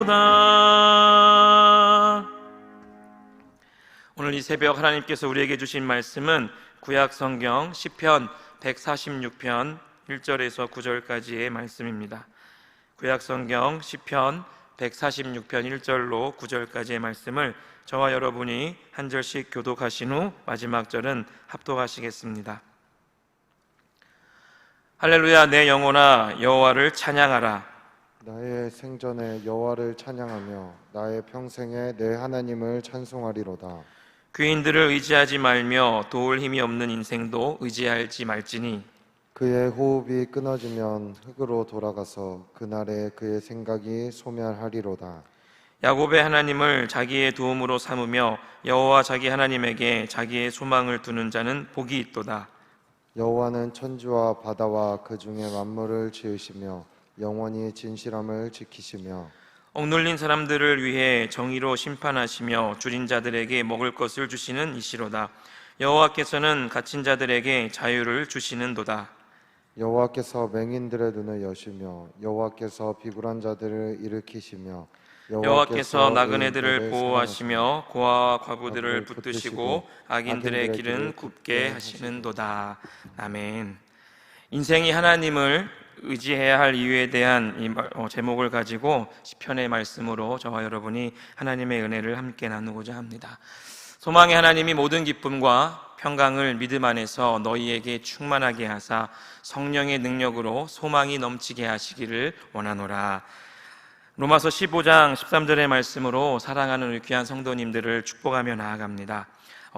오늘 이 새벽 하나님께서 우리에게 주신 말씀은 구약 성경 시편 146편 1절에서 9절까지의 말씀입니다. 구약 성경 시편 146편 1절로 9절까지의 말씀을 저와 여러분이 한 절씩 교독하신 후 마지막 절은 합독하시겠습니다. 할렐루야. 내 영혼아 여호와를 찬양하라. 나의 생전에 여호와를 찬양하며 나의 평생에 내 하나님을 찬송하리로다. 귀인들을 의지하지 말며 도울 힘이 없는 인생도 의지하지 말지니 그의 호흡이 끊어지면 흙으로 돌아가서 그날에 그의 생각이 소멸하리로다. 야곱의 하나님을 자기의 도움으로 삼으며 여호와 자기 하나님에게 자기의 소망을 두는 자는 복이 있도다. 여호와는 천지와 바다와 그 중에 만물을 지으시며 영원히 진실함을 지키시며 억눌린 사람들을 위해 정의로 심판하시며 줄인 자들에게 먹을 것을 주시는 이시로다. 여호와께서는 갇힌 자들에게 자유를 주시는도다. 여호와께서 맹인들의 눈을 여시며 여호와께서 비굴한 자들을 일으키시며 여호와께서 나그네들을 보호하시며 고아와 과부들을 붙드시고 악인들의 길은 굽게 하시는도다. 아멘. 인생이 하나님을 의지해야 할 이유에 대한 이 제목을 가지고 시편의 말씀으로 저와 여러분이 하나님의 은혜를 함께 나누고자 합니다. 소망의 하나님이 모든 기쁨과 평강을 믿음 안에서 너희에게 충만하게 하사 성령의 능력으로 소망이 넘치게 하시기를 원하노라. 로마서 15장 13절의 말씀으로 사랑하는 우리 귀한 성도님들을 축복하며 나아갑니다.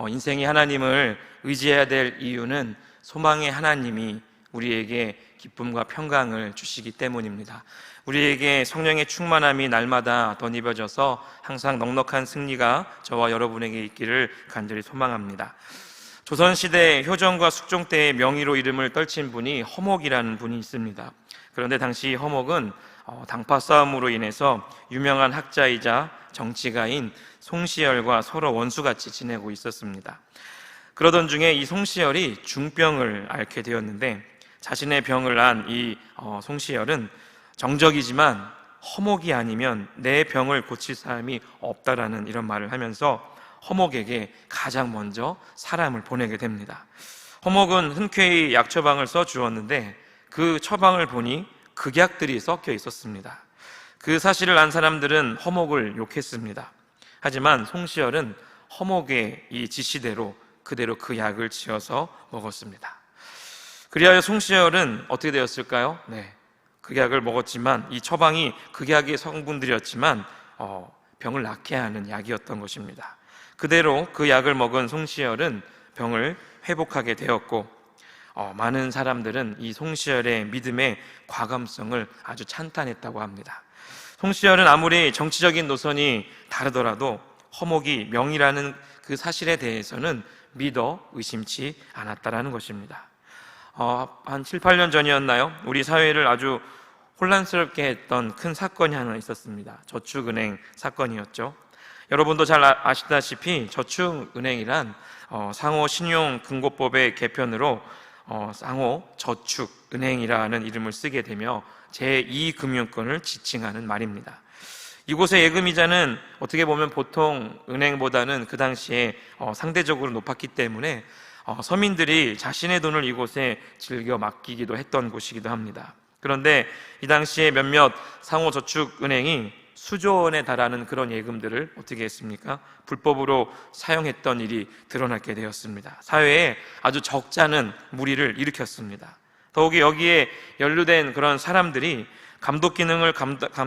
인생이 하나님을 의지해야 될 이유는 소망의 하나님이 우리에게 기쁨과 평강을 주시기 때문입니다. 우리에게 성령의 충만함이 날마다 덧입어져서 항상 넉넉한 승리가 저와 여러분에게 있기를 간절히 소망합니다. 조선시대 효정과 숙종 때의 명의로 이름을 떨친 분이 허목이라는 분이 있습니다. 그런데 당시 허목은 당파 싸움으로 인해서 유명한 학자이자 정치가인 송시열과 서로 원수같이 지내고 있었습니다. 그러던 중에 이 송시열이 중병을 앓게 되었는데 자신의 병을 안 이 송시열은 정적이지만 허목이 아니면 내 병을 고칠 사람이 없다라는 이런 말을 하면서 허목에게 가장 먼저 사람을 보내게 됩니다. 허목은 흔쾌히 약 처방을 써주었는데 그 처방을 보니 극약들이 섞여 있었습니다. 그 사실을 안 사람들은 허목을 욕했습니다. 하지만 송시열은 허목의 이 지시대로 그대로 그 약을 지어서 먹었습니다. 그리하여 송시열은 어떻게 되었을까요? 극약을 먹었지만 이 처방이 극약의 성분들이었지만 병을 낫게 하는 약이었던 것입니다. 그대로 그 약을 먹은 송시열은 병을 회복하게 되었고 많은 사람들은 이 송시열의 믿음의 과감성을 아주 찬탄했다고 합니다. 송시열은 아무리 정치적인 노선이 다르더라도 허목이 명이라는 그 사실에 대해서는 믿어 의심치 않았다라는 것입니다. 한 7, 8년 전이었나요? 우리 사회를 아주 혼란스럽게 했던 큰 사건이 하나 있었습니다. 저축은행 사건이었죠. 여러분도 잘 아시다시피 저축은행이란 상호신용금고법의 개편으로 상호저축은행이라는 이름을 쓰게 되며 제2금융권을 지칭하는 말입니다. 이곳의 예금이자는 어떻게 보면 보통 은행보다는 그 당시에 상대적으로 높았기 때문에 서민들이 자신의 돈을 이곳에 즐겨 맡기기도 했던 곳이기도 합니다. 그런데 이 당시에 몇몇 상호저축은행이 수조 원에 달하는 그런 예금들을 어떻게 했습니까? 불법으로 사용했던 일이 드러나게 되었습니다. 사회에 아주 적잖은 무리를 일으켰습니다. 더욱이 여기에 연루된 그런 사람들이 감독 기능을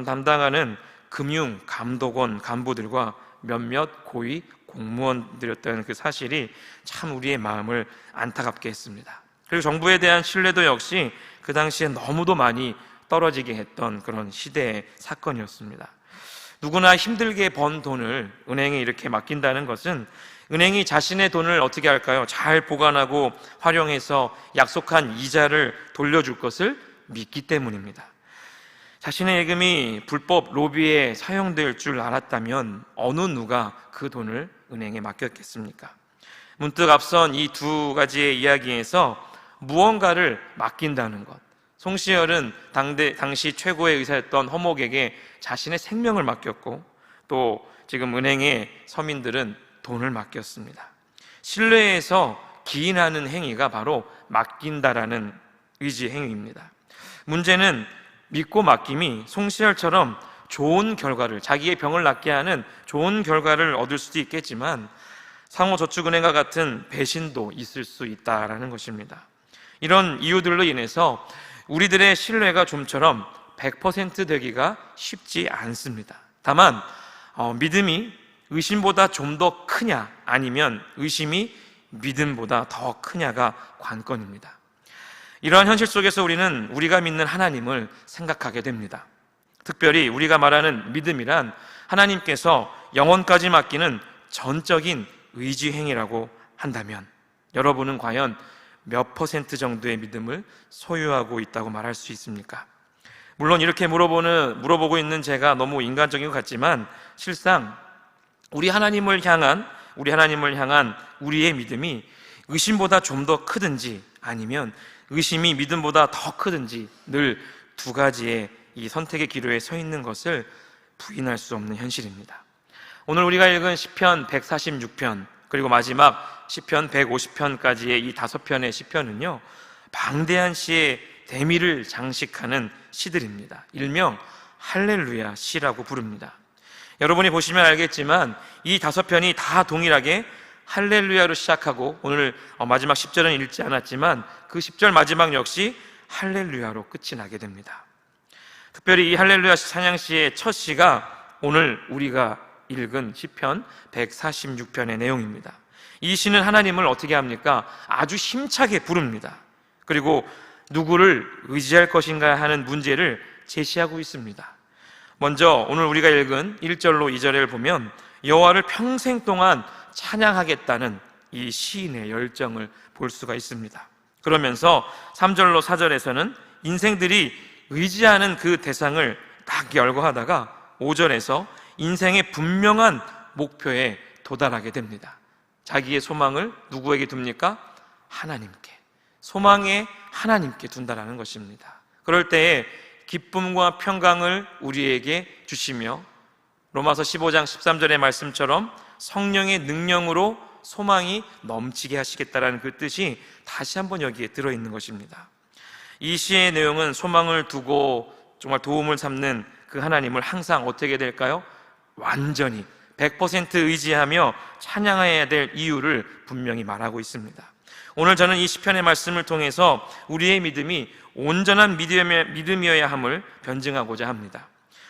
담당하는 금융감독원 간부들과 몇몇 고위 공무원들이었다는 그 사실이 참 우리의 마음을 안타깝게 했습니다. 그리고 정부에 대한 신뢰도 역시 그 당시에 너무도 많이 떨어지게 했던 그런 시대의 사건이었습니다. 누구나 힘들게 번 돈을 은행에 이렇게 맡긴다는 것은 은행이 자신의 돈을 어떻게 할까요? 잘 보관하고 활용해서 약속한 이자를 돌려줄 것을 믿기 때문입니다. 자신의 예금이 불법 로비에 사용될 줄 알았다면 어느 누가 그 돈을 은행에 맡겼겠습니까? 문득 앞선 이 두 가지의 이야기에서 무언가를 맡긴다는 것, 송시열은 당시 최고의 의사였던 허목에게 자신의 생명을 맡겼고, 또 지금 은행의 서민들은 돈을 맡겼습니다. 신뢰에서 기인하는 행위가 바로 맡긴다라는 의지 행위입니다. 문제는 믿고 맡김이 송시열처럼 좋은 결과를, 자기의 병을 낫게 하는 좋은 결과를 얻을 수도 있겠지만 상호저축은행과 같은 배신도 있을 수 있다라는 것입니다. 이런 이유들로 인해서 우리들의 신뢰가 좀처럼 100% 되기가 쉽지 않습니다. 다만 믿음이 의심보다 좀 더 크냐, 아니면 의심이 믿음보다 더 크냐가 관건입니다. 이러한 현실 속에서 우리는 우리가 믿는 하나님을 생각하게 됩니다. 특별히 우리가 말하는 믿음이란 하나님께서 영원까지 맡기는 전적인 의지 행위라고 한다면 여러분은 과연 몇 퍼센트 정도의 믿음을 소유하고 있다고 말할 수 있습니까? 물론 이렇게 물어보고 있는 제가 너무 인간적인 것 같지만 실상 우리 하나님을 향한 우리의 믿음이 의심보다 좀 더 크든지 아니면 의심이 믿음보다 더 크든지 늘 두 가지의 이 선택의 기로에 서 있는 것을 부인할 수 없는 현실입니다. 오늘 우리가 읽은 시편 146편 그리고 마지막 시편 150편까지의 이 5편의 시편은요, 방대한 시의 대미를 장식하는 시들입니다. 일명 할렐루야 시라고 부릅니다. 여러분이 보시면 알겠지만 이 5편이 다 동일하게 할렐루야로 시작하고, 오늘 마지막 10절은 읽지 않았지만 그 10절 마지막 역시 할렐루야로 끝이 나게 됩니다. 특별히 이 할렐루야 찬양시의 첫 시가 오늘 우리가 읽은 시편 146편의 내용입니다. 이 시는 하나님을 어떻게 합니까? 아주 힘차게 부릅니다. 그리고 누구를 의지할 것인가 하는 문제를 제시하고 있습니다. 먼저 오늘 우리가 읽은 1절로 2절을 보면 여호와를 평생 동안 찬양하겠다는 이 시인의 열정을 볼 수가 있습니다. 그러면서 3절로 4절에서는 인생들이 의지하는 그 대상을 딱 열거하다가 5절에서 인생의 분명한 목표에 도달하게 됩니다. 자기의 소망을 누구에게 둡니까? 하나님께. 소망에 하나님께 둔다라는 것입니다. 그럴 때에 기쁨과 평강을 우리에게 주시며 로마서 15장 13절의 말씀처럼 성령의 능력으로 소망이 넘치게 하시겠다라는 그 뜻이 다시 한번 여기에 들어있는 것입니다. 이 시의 내용은 소망을 두고 정말 도움을 삼는 그 하나님을 항상 어떻게 될까요? 완전히 100% 의지하며 찬양해야 될 이유를 분명히 말하고 있습니다. 오늘 저는 이 시편의 말씀을 통해서 우리의 믿음이 온전한 믿음이어야 함을 변증하고자 합니다.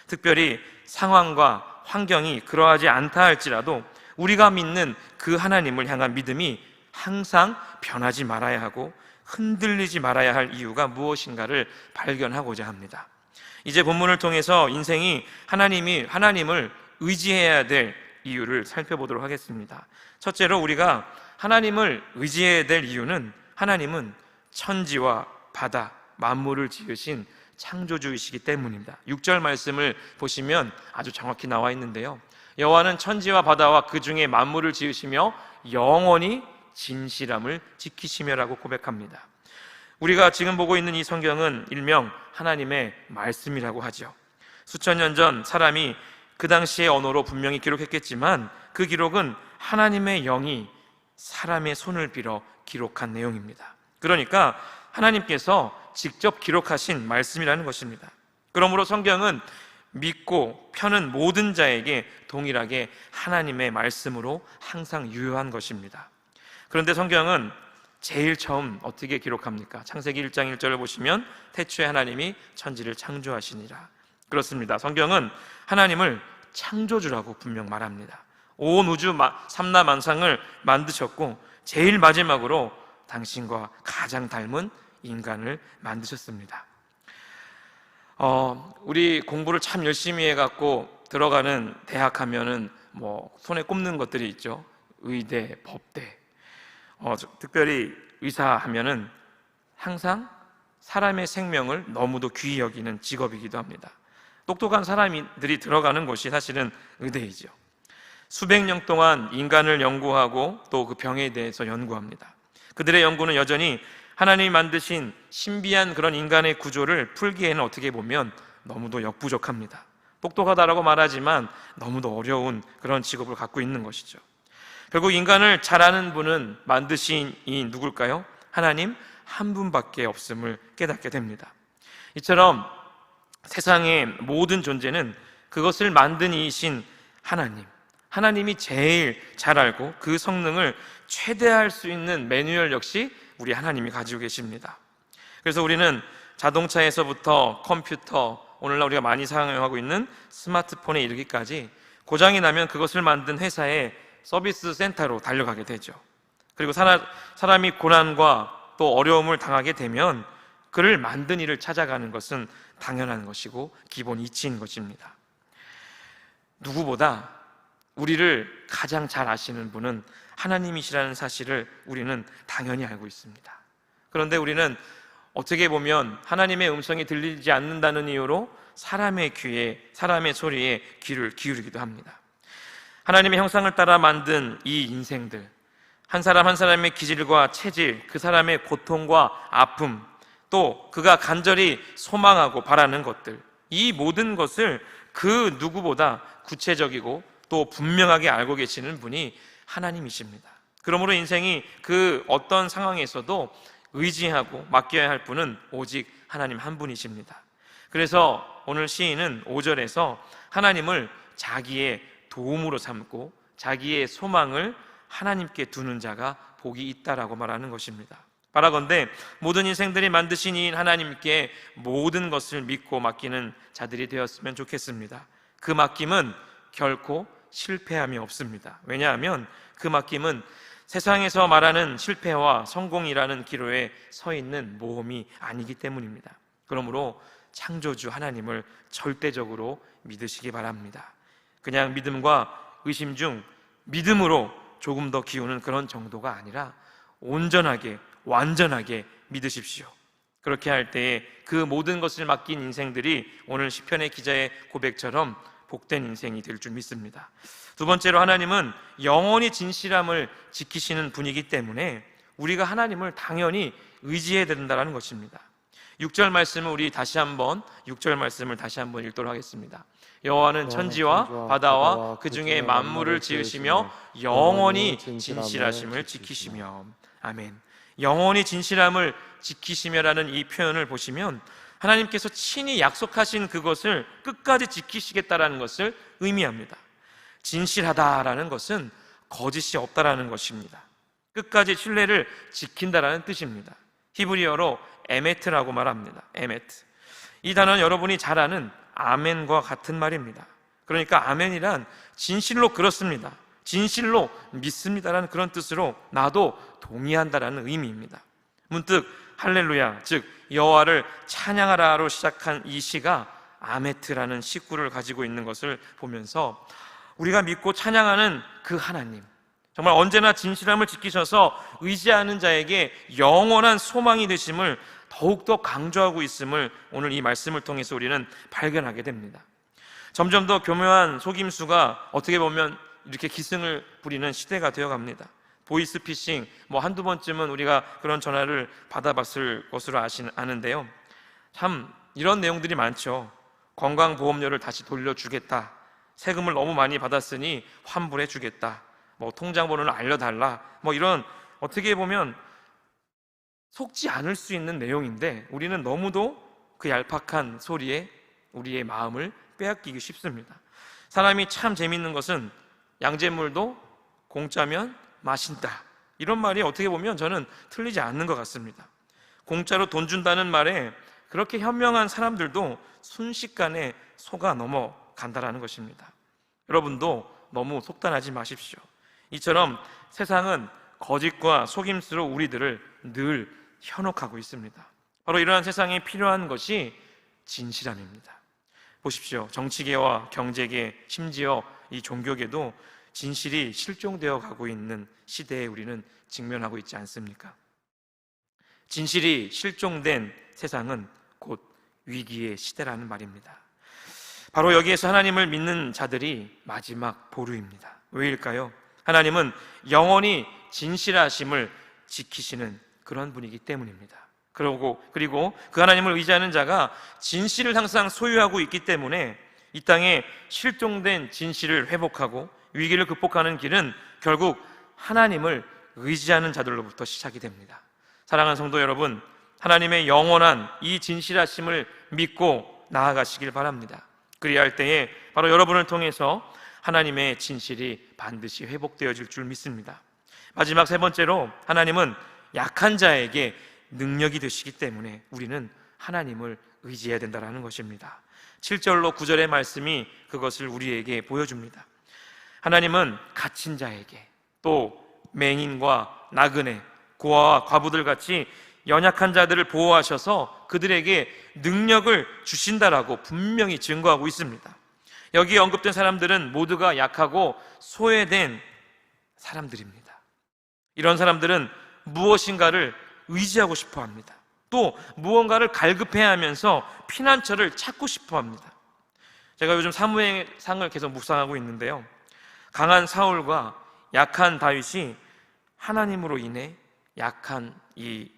특별히 상황과 환경이 그러하지 않다 할지라도 우리가 믿는 그 하나님을 향한 믿음이 항상 변하지 말아야 하고 흔들리지 말아야 할 이유가 무엇인가를 발견하고자 합니다. 이제 본문을 통해서 인생이 하나님을 의지해야 될 이유를 살펴보도록 하겠습니다. 첫째로 우리가 하나님을 의지해야 될 이유는 하나님은 천지와 바다, 만물을 지으신 창조주이시기 때문입니다. 6절 말씀을 보시면 아주 정확히 나와 있는데요, 여호와는 천지와 바다와 그 중에 만물을 지으시며 영원히 진실함을 지키시며라고 고백합니다. 우리가 지금 보고 있는 이 성경은 일명 하나님의 말씀이라고 하죠. 수천 년 전 사람이 그 당시의 언어로 분명히 기록했겠지만 그 기록은 하나님의 영이 사람의 손을 빌어 기록한 내용입니다. 그러니까 하나님께서 직접 기록하신 말씀이라는 것입니다. 그러므로 성경은 믿고 펴는 모든 자에게 동일하게 하나님의 말씀으로 항상 유효한 것입니다. 그런데 성경은 제일 처음 어떻게 기록합니까? 창세기 1장 1절을 보시면 태초에 하나님이 천지를 창조하시니라. 그렇습니다. 성경은 하나님을 창조주라고 분명 말합니다. 온 우주 삼라만상을 만드셨고 제일 마지막으로 당신과 가장 닮은 인간을 만드셨습니다. 우리 공부를 참 열심히 해갖고 들어가는 대학 하면은 손에 꼽는 것들이 있죠. 의대, 법대. 특별히 의사 하면은 항상 사람의 생명을 너무도 귀히 여기는 직업이기도 합니다. 똑똑한 사람들이 들어가는 곳이 사실은 의대이죠. 수백 년 동안 인간을 연구하고 또 그 병에 대해서 연구합니다. 그들의 연구는 여전히 하나님이 만드신 신비한 그런 인간의 구조를 풀기에는 어떻게 보면 너무도 역부족합니다. 똑똑하다라고 말하지만 너무도 어려운 그런 직업을 갖고 있는 것이죠. 결국 인간을 잘 아는 분은 만드신 이 누굴까요? 하나님 한 분밖에 없음을 깨닫게 됩니다. 이처럼 세상의 모든 존재는 그것을 만든 이이신 하나님이 제일 잘 알고 그 성능을 최대화할 수 있는 매뉴얼 역시 우리 하나님이 가지고 계십니다. 그래서 우리는 자동차에서부터 컴퓨터, 오늘날 우리가 많이 사용하고 있는 스마트폰에 이르기까지 고장이 나면 그것을 만든 회사의 서비스 센터로 달려가게 되죠. 그리고 사람이 고난과 또 어려움을 당하게 되면 그를 만든 이를 찾아가는 것은 당연한 것이고 기본 이치인 것입니다. 누구보다 우리를 가장 잘 아시는 분은 하나님이시라는 사실을 우리는 당연히 알고 있습니다. 그런데 우리는 어떻게 보면 하나님의 음성이 들리지 않는다는 이유로 사람의 소리에 귀를 기울이기도 합니다. 하나님의 형상을 따라 만든 이 인생들, 한 사람 한 사람의 기질과 체질, 그 사람의 고통과 아픔, 또 그가 간절히 소망하고 바라는 것들, 이 모든 것을 그 누구보다 구체적이고 또 분명하게 알고 계시는 분이 하나님이십니다. 그러므로 인생이 그 어떤 상황에서도 의지하고 맡겨야 할 분은 오직 하나님 한 분이십니다. 그래서 오늘 시인은 5절에서 하나님을 자기의 도움으로 삼고 자기의 소망을 하나님께 두는 자가 복이 있다라고 말하는 것입니다. 바라건대 모든 인생들이 만드신 이 하나님께 모든 것을 믿고 맡기는 자들이 되었으면 좋겠습니다. 그 맡김은 결코 실패함이 없습니다. 왜냐하면 그 맡김은 세상에서 말하는 실패와 성공이라는 기로에 서 있는 모험이 아니기 때문입니다. 그러므로 창조주 하나님을 절대적으로 믿으시기 바랍니다. 그냥 믿음과 의심 중 믿음으로 조금 더 기우는 그런 정도가 아니라 온전하게 완전하게 믿으십시오. 그렇게 할 때에 그 모든 것을 맡긴 인생들이 오늘 시편의 기자의 고백처럼 복된 인생이 될 줄 믿습니다. 두 번째로 하나님은 영원히 진실함을 지키시는 분이기 때문에 우리가 하나님을 당연히 의지해야 된다는 것입니다. 6절 말씀을 우리 6절 말씀을 다시 한번 읽도록 하겠습니다. 여호와는 천지와 바다와 그 중에 만물을 지으시며 영원히 진실하심을 지키시며. 아멘. 영원히 진실함을 지키시며라는 이 표현을 보시면 하나님께서 친히 약속하신 그것을 끝까지 지키시겠다라는 것을 의미합니다. 진실하다라는 것은 거짓이 없다라는 것입니다. 끝까지 신뢰를 지킨다라는 뜻입니다. 히브리어로 에메트라고 말합니다. 에메트. 이 단어는 여러분이 잘 아는 아멘과 같은 말입니다. 그러니까 아멘이란 진실로 그렇습니다, 진실로 믿습니다라는 그런 뜻으로 나도 동의한다라는 의미입니다. 문득 할렐루야, 즉 여호와를 찬양하라로 시작한 이 시가 아메트라는 식구를 가지고 있는 것을 보면서 우리가 믿고 찬양하는 그 하나님, 정말 언제나 진실함을 지키셔서 의지하는 자에게 영원한 소망이 되심을 더욱더 강조하고 있음을 오늘 이 말씀을 통해서 우리는 발견하게 됩니다. 점점 더 교묘한 속임수가 어떻게 보면 이렇게 기승을 부리는 시대가 되어갑니다. 보이스피싱, 한두 번쯤은 우리가 그런 전화를 받아봤을 것으로 아는데요, 참 이런 내용들이 많죠. 건강보험료를 다시 돌려주겠다, 세금을 너무 많이 받았으니 환불해 주겠다, 통장번호를 알려달라, 이런 어떻게 보면 속지 않을 수 있는 내용인데 우리는 너무도 그 얄팍한 소리에 우리의 마음을 빼앗기기 쉽습니다. 사람이 참 재밌는 것은 양잿물도 공짜면 마신다, 이런 말이 어떻게 보면 저는 틀리지 않는 것 같습니다. 공짜로 돈 준다는 말에 그렇게 현명한 사람들도 순식간에 속아 넘어간다라는 것입니다. 여러분도 너무 속단하지 마십시오. 이처럼 세상은 거짓과 속임수로 우리들을 늘 현혹하고 있습니다. 바로 이러한 세상에 필요한 것이 진실함입니다. 보십시오. 정치계와 경제계, 심지어 이 종교계도 진실이 실종되어 가고 있는 시대에 우리는 직면하고 있지 않습니까? 진실이 실종된 세상은 곧 위기의 시대라는 말입니다. 바로 여기에서 하나님을 믿는 자들이 마지막 보루입니다. 왜일까요? 하나님은 영원히 진실하심을 지키시는 그런 분이기 때문입니다. 그리고 그 하나님을 의지하는 자가 진실을 항상 소유하고 있기 때문에 이 땅에 실종된 진실을 회복하고 위기를 극복하는 길은 결국 하나님을 의지하는 자들로부터 시작이 됩니다. 사랑하는 성도 여러분, 하나님의 영원한 이 진실하심을 믿고 나아가시길 바랍니다. 그리할 때에 바로 여러분을 통해서 하나님의 진실이 반드시 회복되어질 줄 믿습니다. 마지막 세 번째로, 하나님은 약한 자에게 능력이 되시기 때문에 우리는 하나님을 의지해야 된다는 것입니다. 7절로 9절의 말씀이 그것을 우리에게 보여줍니다. 하나님은 갇힌 자에게, 또 맹인과 나그네, 고아와 과부들 같이 연약한 자들을 보호하셔서 그들에게 능력을 주신다라고 분명히 증거하고 있습니다. 여기에 언급된 사람들은 모두가 약하고 소외된 사람들입니다. 이런 사람들은 무엇인가를 의지하고 싶어 합니다. 또 무언가를 갈급해야 하면서 피난처를 찾고 싶어 합니다. 제가 요즘 사무엘상을 계속 묵상하고 있는데요, 강한 사울과 약한 다윗이 하나님으로 인해 약한 이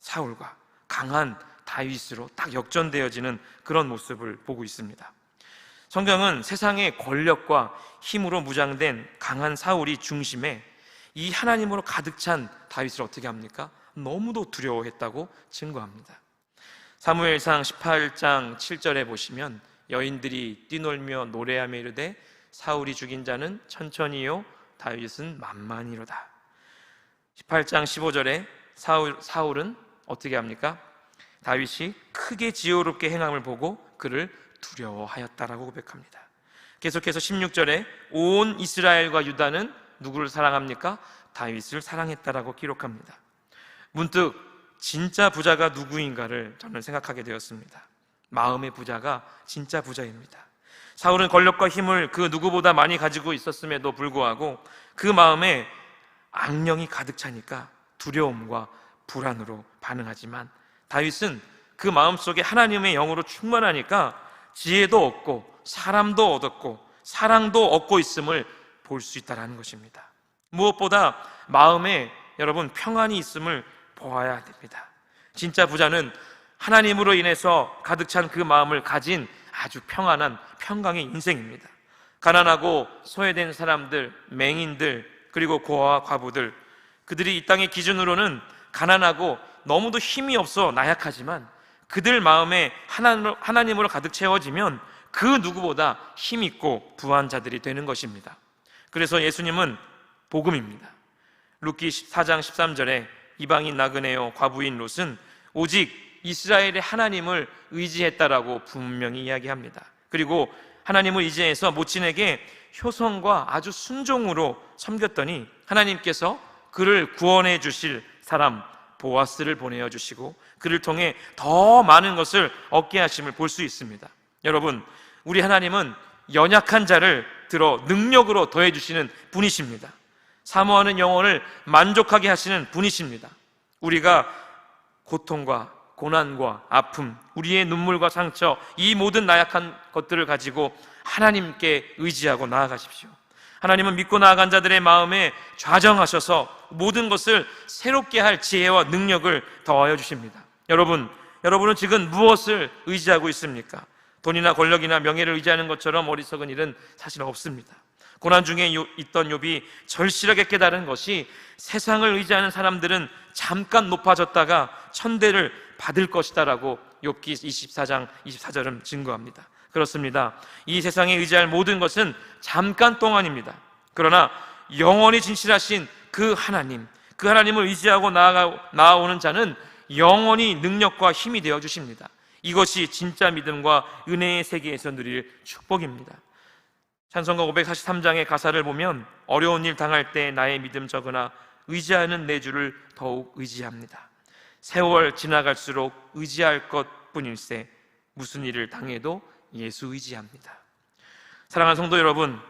사울과 강한 다윗으로 딱 역전되어지는 그런 모습을 보고 있습니다. 성경은 세상의 권력과 힘으로 무장된 강한 사울이 중심에 이 하나님으로 가득 찬 다윗을 어떻게 합니까? 너무도 두려워했다고 증거합니다. 사무엘상 18장 7절에 보시면 여인들이 뛰놀며 노래하며 이르되 사울이 죽인 자는 천천히요 다윗은 만만히로다. 18장 15절에 사울은 어떻게 합니까? 다윗이 크게 지혜롭게 행함을 보고 그를 두려워하였다라고 고백합니다. 계속해서 16절에 온 이스라엘과 유다는 누구를 사랑합니까? 다윗을 사랑했다라고 기록합니다. 문득 진짜 부자가 누구인가를 저는 생각하게 되었습니다. 마음의 부자가 진짜 부자입니다. 사울은 권력과 힘을 그 누구보다 많이 가지고 있었음에도 불구하고 그 마음에 악령이 가득 차니까 두려움과 불안으로 반응하지만, 다윗은 그 마음속에 하나님의 영으로 충만하니까 지혜도 얻고 사람도 얻었고 사랑도 얻고 있음을 볼 수 있다는 것입니다. 무엇보다 마음에 여러분 평안이 있음을 보아야 됩니다. 진짜 부자는 하나님으로 인해서 가득 찬 그 마음을 가진 아주 평안한 평강의 인생입니다. 가난하고 소외된 사람들, 맹인들, 그리고 고아와 과부들, 그들이 이 땅의 기준으로는 가난하고 너무도 힘이 없어 나약하지만 그들 마음에 하나님으로 가득 채워지면 그 누구보다 힘있고 부한 자들이 되는 것입니다. 그래서 예수님은 복음입니다. 룻기 4장 13절에 이방인 나그네요 과부인 롯은 오직 이스라엘의 하나님을 의지했다라고 분명히 이야기합니다. 그리고 하나님을 의지해서 모친에게 효성과 아주 순종으로 섬겼더니 하나님께서 그를 구원해 주실 사람 보아스를 보내어 주시고 그를 통해 더 많은 것을 얻게 하심을 볼 수 있습니다. 여러분, 우리 하나님은 연약한 자를 들어 능력으로 더해 주시는 분이십니다. 사모하는 영혼을 만족하게 하시는 분이십니다. 우리가 고통과 고난과 아픔, 우리의 눈물과 상처, 이 모든 나약한 것들을 가지고 하나님께 의지하고 나아가십시오. 하나님은 믿고 나아간 자들의 마음에 좌정하셔서 모든 것을 새롭게 할 지혜와 능력을 더하여 주십니다. 여러분은 지금 무엇을 의지하고 있습니까? 돈이나 권력이나 명예를 의지하는 것처럼 어리석은 일은 사실 없습니다. 고난 중에 있던 욥이 절실하게 깨달은 것이 세상을 의지하는 사람들은 잠깐 높아졌다가 천대를 받을 것이다라고 욥기 24장 24절은 증거합니다. 그렇습니다. 이 세상에 의지할 모든 것은 잠깐 동안입니다. 그러나 영원히 진실하신 그 하나님을 의지하고 나아오는 자는 영원히 능력과 힘이 되어 주십니다. 이것이 진짜 믿음과 은혜의 세계에서 누릴 축복입니다. 찬송가 543장의 가사를 보면 어려운 일 당할 때 나의 믿음 적으나 의지하는 내 주를 더욱 의지합니다. 세월 지나갈수록 의지할 것뿐일세 무슨 일을 당해도 예수 의지합니다. 사랑하는 성도 여러분,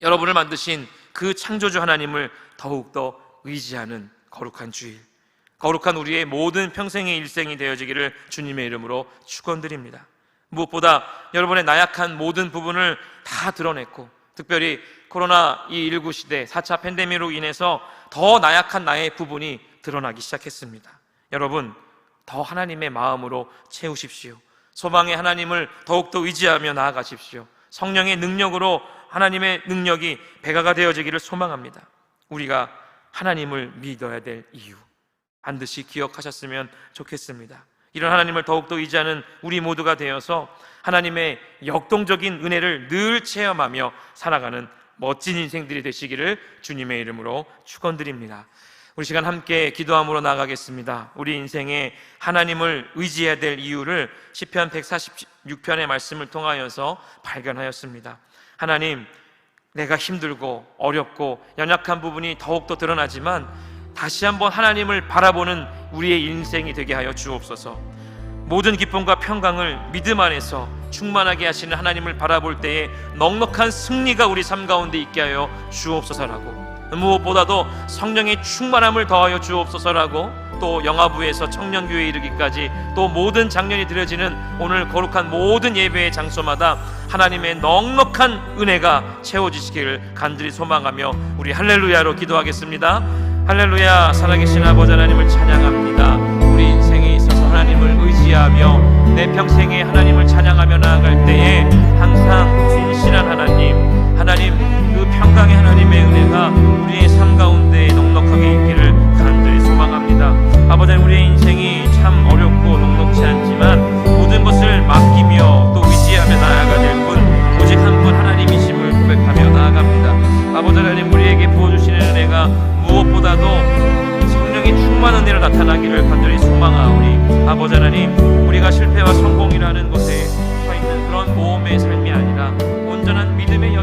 여러분을 만드신 그 창조주 하나님을 더욱더 의지하는 거룩한 주일, 거룩한 우리의 모든 평생의 일생이 되어지기를 주님의 이름으로 축원드립니다. 무엇보다 여러분의 나약한 모든 부분을 다 드러냈고, 특별히 코로나19 시대 4차 팬데믹으로 인해서 더 나약한 나의 부분이 드러나기 시작했습니다. 여러분, 더 하나님의 마음으로 채우십시오. 소망의 하나님을 더욱더 의지하며 나아가십시오. 성령의 능력으로 하나님의 능력이 배가가 되어지기를 소망합니다. 우리가 하나님을 믿어야 될 이유 반드시 기억하셨으면 좋겠습니다. 이런 하나님을 더욱더 의지하는 우리 모두가 되어서 하나님의 역동적인 은혜를 늘 체험하며 살아가는 멋진 인생들이 되시기를 주님의 이름으로 축원드립니다. 우리 시간 함께 기도함으로 나가겠습니다. 우리 인생에 하나님을 의지해야 될 이유를 시편 146편의 말씀을 통하여서 발견하였습니다. 하나님, 내가 힘들고 어렵고 연약한 부분이 더욱더 드러나지만 다시 한번 하나님을 바라보는 우리의 인생이 되게 하여 주옵소서. 모든 기쁨과 평강을 믿음 안에서 충만하게 하시는 하나님을 바라볼 때에 넉넉한 승리가 우리 삶 가운데 있게 하여 주옵소서라고, 무엇보다도 성령의 충만함을 더하여 주옵소서라고, 또 영화부에서 청년교회에 이르기까지 또 모든 장년이 드려지는 오늘 거룩한 모든 예배의 장소마다 하나님의 넉넉한 은혜가 채워지시기를 간절히 소망하며 우리 할렐루야로 기도하겠습니다. 할렐루야. 살아계신 아버지 하나님을 찬양합니다. 우리 인생에 있어서 하나님을 의지하며 내 평생에 하나님을 찬양하며 나아갈 때에 항상 진실한 하나님 그 평강의 하나님의 은혜가 우리의 삶 가운데 넉넉하게 있기를 간절히 소망합니다. 아버지, 우리의 인생이 참 어렵고 녹록지 않지만 모든 것을 맡기며 또 의지하며 나아가야 될 분 오직 한 분 하나님이심을 고백하며 나아갑니다. 아버지 하나님, 우리에게 부어주시는 은혜가 무엇보다도 성령의 충만한 은혜로 나타나기를 간절히 소망하오니, 아버지 하나님, 우리가 실패와 성공이라는 것에 서 있는 그런 모험의 삶이 아니라 온전한 믿음의 여정